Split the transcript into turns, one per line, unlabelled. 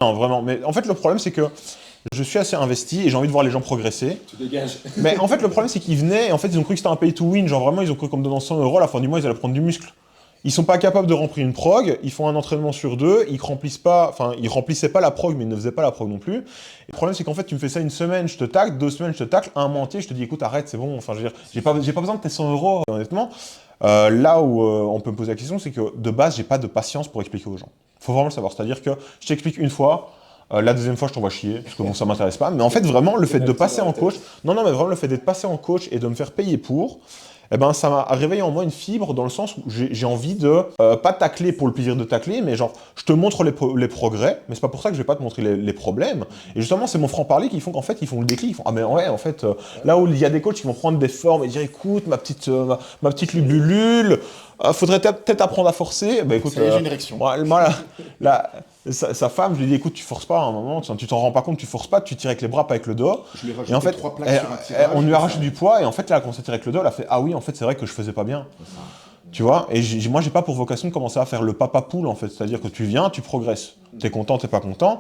Non, vraiment. Mais en fait, le problème, c'est que je suis assez investi et j'ai envie de voir les gens progresser.
Tu dégages.
Mais en fait, le problème, c'est qu'ils venaient et en fait, ils ont cru que c'était un pay to win. Genre vraiment, ils ont cru qu'en me donnant 100 euros, à la fin du mois, ils allaient prendre du muscle. Ils sont pas capables de remplir une prog, ils font un entraînement sur deux, ils remplissent pas, enfin, ils remplissaient pas la prog, mais ils ne faisaient pas la prog non plus. Et le problème, c'est qu'en fait, tu me fais ça une semaine, je te tacle, 2 semaines, je te tacle, un mois entier, je te dis, écoute, arrête, c'est bon. Enfin, je veux dire, j'ai pas besoin de tes 100 euros, honnêtement. Là où on peut me poser la question, c'est que de base, j'ai pas de patience pour expliquer aux gens. Faut vraiment le savoir. C'est-à-dire que je t'explique une fois, la deuxième fois, je t'envoie chier, parce que bon, ça m'intéresse pas. Mais en fait, vraiment, le fait de passer en coach, non, non, mais vraiment, le fait d'être passé en coach et de me faire payer pour, eh ben, ça m'a réveillé en moi une fibre dans le sens où j'ai envie de, pas tacler pour le plaisir de tacler, mais genre, je te montre les progrès, mais c'est pas pour ça que je vais pas te montrer les problèmes. Et justement, c'est mon franc-parler qui font qu'en fait, ils font le déclic, ils font, ah mais ouais, en fait, là où il y a des coachs qui vont prendre des formes et dire, écoute, ma petite lubulule, faudrait peut-être apprendre à forcer. Bah écoute,
Ça y est, j'ai une érection.
voilà, sa femme, je lui dis, écoute, tu forces pas à un moment, tu t'en rends pas compte, tu forces pas, tu tires avec les bras, pas avec le dos.
Je lui ai
Et en
rajouté
fait,
3 plaques sur un tirage.
on lui a
comme
rajouté
ça.
du poids, et en fait, là, quand on s'est tiré avec le dos, elle a fait, ah oui, en fait, c'est vrai que je faisais pas bien. Tu vois, et moi, j'ai pas pour vocation de commencer à faire le papa poule, en fait. C'est-à-dire que tu viens, tu progresses. T'es content, t'es pas content.